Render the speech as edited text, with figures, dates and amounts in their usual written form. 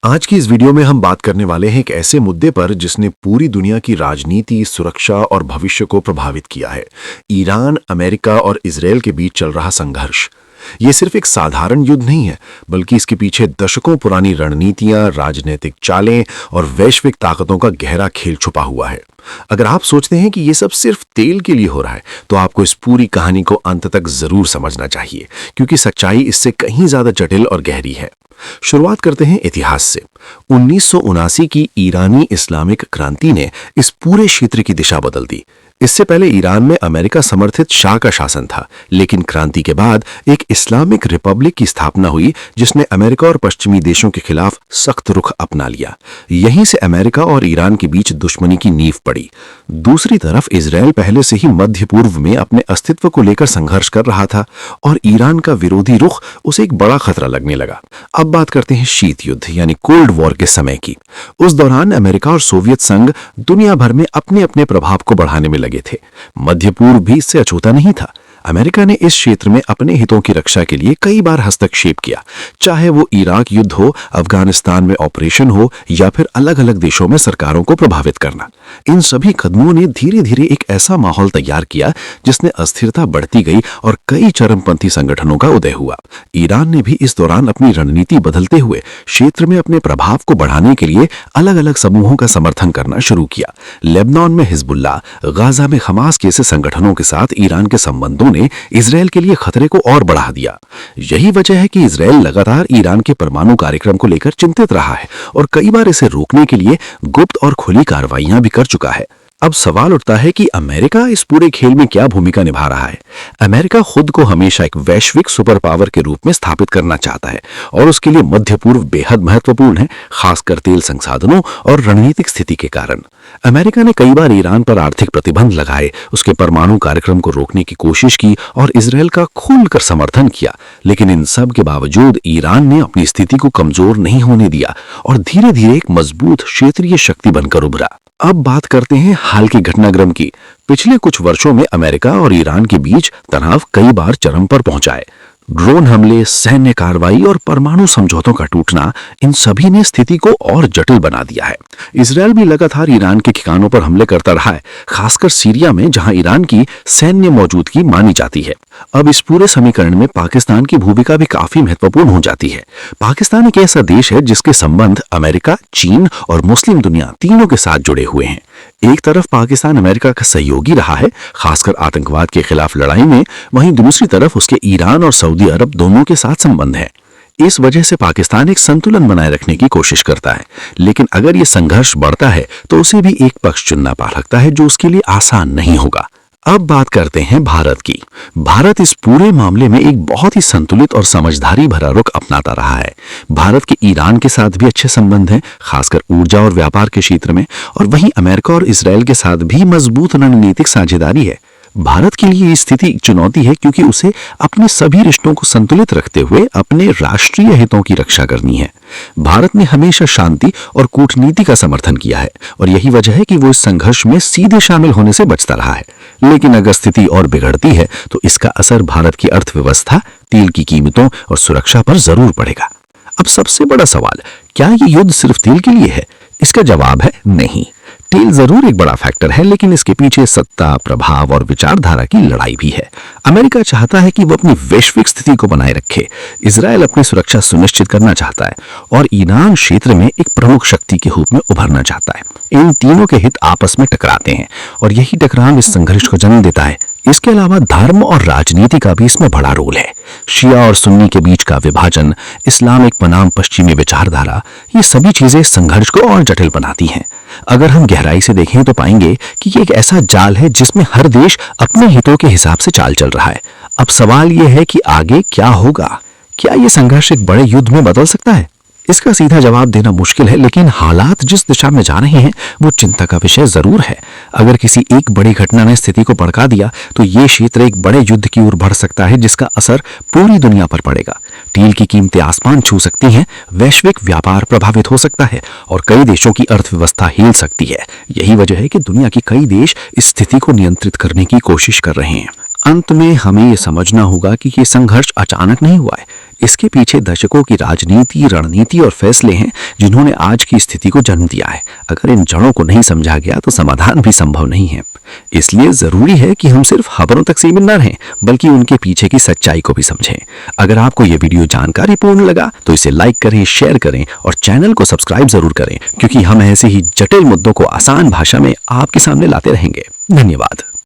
आज की इस वीडियो में हम बात करने वाले हैं एक ऐसे मुद्दे पर जिसने पूरी दुनिया की राजनीति, सुरक्षा और भविष्य को प्रभावित किया है। ईरान, अमेरिका और इजरायल के बीच चल रहा संघर्ष। ये सिर्फ एक साधारण युद्ध नहीं है, बल्कि इसके पीछे दशकों पुरानी रणनीतियां, राजनीतिक चालें और वैश्विक ताकतों का गहरा खेल छुपा हुआ है। अगर आप सोचते हैं कि ये सब सिर्फ तेल के लिए हो रहा है, तो आपको इस पूरी कहानी को अंत तक जरूर समझना चाहिए, क्योंकि सच्चाई इससे कहीं ज्यादा जटिल और गहरी है। शुरुआत करते हैं इतिहास से। 1979 की ईरानी इस्लामिक क्रांति ने इस पूरे क्षेत्र की दिशा बदल दी। इससे पहले ईरान में अमेरिका समर्थित शाह का शासन था, लेकिन क्रांति के बाद एक इस्लामिक रिपब्लिक की स्थापना हुई जिसने अमेरिका और पश्चिमी देशों के खिलाफ सख्त रुख अपना लिया। यहीं से अमेरिका और ईरान के बीच दुश्मनी की नींव पड़ी। दूसरी तरफ इजरायल पहले से ही मध्य पूर्व में अपने अस्तित्व को लेकर संघर्ष कर रहा था और ईरान का विरोधी रुख उसे एक बड़ा खतरा लगने लगा। अब बात करते हैं शीत युद्ध यानी कोल्ड वॉर के समय की। उस दौरान अमेरिका और सोवियत संघ दुनिया भर में अपने अपने प्रभाव को बढ़ाने में लगे थे। मध्य पूर्व भी इससे अछूता नहीं था। अमेरिका ने इस क्षेत्र में अपने हितों की रक्षा के लिए कई बार हस्तक्षेप किया, चाहे वो इराक युद्ध हो, अफगानिस्तान में ऑपरेशन हो या फिर अलग अलग देशों में सरकारों को प्रभावित करना। इन सभी कदमों ने धीरे धीरे एक ऐसा माहौल तैयार किया जिसने अस्थिरता बढ़ती गई और कई चरमपंथी संगठनों का उदय हुआ। ईरान ने भी इस दौरान अपनी रणनीति बदलते हुए क्षेत्र में अपने प्रभाव को बढ़ाने के लिए अलग अलग समूहों का समर्थन करना शुरू किया। लेबनान में हिजबुल्लाह, गाजा में हमास जैसे संगठनों के साथ ईरान के संबंधों ने इजरायल के लिए खतरे को और बढ़ा दिया। यही वजह है कि इजरायल लगातार ईरान के परमाणु कार्यक्रम को लेकर चिंतित रहा है और कई बार इसे रोकने के लिए गुप्त और खुली कार्रवाइयां भी कर चुका है। अब सवाल उठता है कि अमेरिका इस पूरे खेल में क्या भूमिका निभा रहा है। अमेरिका खुद को हमेशा एक वैश्विक सुपर पावर के रूप में स्थापित करना चाहता है और उसके लिए मध्य पूर्व बेहद महत्वपूर्ण है, खासकर तेल संसाधनों और रणनीतिक स्थिति के कारण। अमेरिका ने कई बार ईरान पर आर्थिक प्रतिबंध लगाए, उसके परमाणु कार्यक्रम को रोकने की कोशिश की और इजरायल का खुलकर समर्थन किया, लेकिन इन सब के बावजूद ईरान ने अपनी स्थिति को कमजोर नहीं होने दिया और धीरे धीरे एक मजबूत क्षेत्रीय शक्ति बनकर उभरा। अब बात करते हैं हाल के घटनाक्रम की। पिछले कुछ वर्षों में अमेरिका और ईरान के बीच तनाव कई बार चरम पर पहुंचा है। ड्रोन हमले, सैन्य कार्रवाई और परमाणु समझौतों का टूटना, इन सभी ने स्थिति को और जटिल बना दिया है। इजरायल भी लगातार ईरान के ठिकानों पर हमले करता रहा है, खासकर सीरिया में जहां ईरान की सैन्य मौजूदगी मानी जाती है। अब इस पूरे समीकरण में पाकिस्तान की भूमिका भी काफी महत्वपूर्ण हो जाती है। पाकिस्तान एक ऐसा देश है जिसके संबंध अमेरिका, चीन और मुस्लिम दुनिया तीनों के साथ जुड़े हुए हैं। एक तरफ पाकिस्तान अमेरिका का सहयोगी रहा है, खासकर आतंकवाद के खिलाफ लड़ाई में, वहीं दूसरी तरफ उसके ईरान और सऊदी अरब दोनों के साथ संबंध है। इस वजह से पाकिस्तान एक संतुलन बनाए रखने की कोशिश करता है, लेकिन अगर ये संघर्ष बढ़ता है तो उसे भी एक पक्ष चुनना पड़ सकता है, जो उसके लिए आसान नहीं होगा। अब बात करते हैं भारत की। भारत इस पूरे मामले में एक बहुत ही संतुलित और समझदारी भरा रुख अपनाता रहा है। भारत के ईरान के साथ भी अच्छे संबंध हैं, खासकर ऊर्जा और व्यापार के क्षेत्र में, और वहीं अमेरिका और इजरायल के साथ भी मजबूत रणनीतिक साझेदारी है। भारत के लिए ये स्थिति एक चुनौती है, क्योंकि उसे अपने सभी रिश्तों को संतुलित रखते हुए अपने राष्ट्रीय हितों की रक्षा करनी है। भारत ने हमेशा शांति और कूटनीति का समर्थन किया है और यही वजह है कि वो इस संघर्ष में सीधे शामिल होने से बचता रहा है। लेकिन अगर स्थिति और बिगड़ती है तो इसका असर भारत की अर्थव्यवस्था, तेल की कीमतों और सुरक्षा पर जरूर पड़ेगा। अब सबसे बड़ा सवाल, क्या ये युद्ध सिर्फ तेल के लिए है? इसका जवाब है नहीं। तेल जरूर एक बड़ा फैक्टर है, लेकिन इसके पीछे सत्ता, प्रभाव और विचारधारा की लड़ाई भी है। अमेरिका चाहता है कि वो अपनी वैश्विक स्थिति को बनाए रखे, इजरायल अपनी सुरक्षा सुनिश्चित करना चाहता है और ईरान क्षेत्र में एक प्रमुख शक्ति के रूप में उभरना चाहता है। इन तीनों के हित आपस में टकराते हैं और यही टकराव इस संघर्ष को जन्म देता है। इसके अलावा धर्म और राजनीति का भी इसमें बड़ा रोल है। शिया और सुन्नी के बीच का विभाजन, इस्लामिक बनाम पश्चिमी विचारधारा, ये सभी चीजें संघर्ष को और जटिल बनाती हैं। अगर हम गहराई से देखें तो पाएंगे कि ये एक ऐसा जाल है जिसमें हर देश अपने हितों के हिसाब से चाल चल रहा है। अब सवाल यह है कि आगे क्या होगा? क्या ये संघर्ष एक बड़े युद्ध में बदल सकता है? इसका सीधा जवाब देना मुश्किल है, लेकिन हालात जिस दिशा में जा रहे हैं वो चिंता का विषय जरूर है। अगर किसी एक बड़ी घटना ने स्थिति को भड़का दिया तो ये क्षेत्र एक बड़े युद्ध की ओर बढ़ सकता है, जिसका असर पूरी दुनिया पर पड़ेगा। तेल की कीमतें आसमान छू सकती हैं, वैश्विक व्यापार प्रभावित हो सकता है और कई देशों की अर्थव्यवस्था हिल सकती है। यही वजह है कि दुनिया के कई देश इस स्थिति को नियंत्रित करने की कोशिश कर रहे हैं। अंत में हमें ये समझना होगा कि ये संघर्ष अचानक नहीं हुआ है। इसके पीछे दशकों की राजनीति, रणनीति और फैसले हैं जिन्होंने आज की स्थिति को जन्म दिया है। अगर इन जड़ों को नहीं समझा गया तो समाधान भी संभव नहीं है। इसलिए जरूरी है कि हम सिर्फ खबरों तक सीमित न रहें, बल्कि उनके पीछे की सच्चाई को भी समझें। अगर आपको यह वीडियो जानकारीपूर्ण लगा तो इसे लाइक करें, शेयर करें और चैनल को सब्सक्राइब जरूर करें, क्योंकि हम ऐसे ही जटिल मुद्दों को आसान भाषा में आपके सामने लाते रहेंगे। धन्यवाद।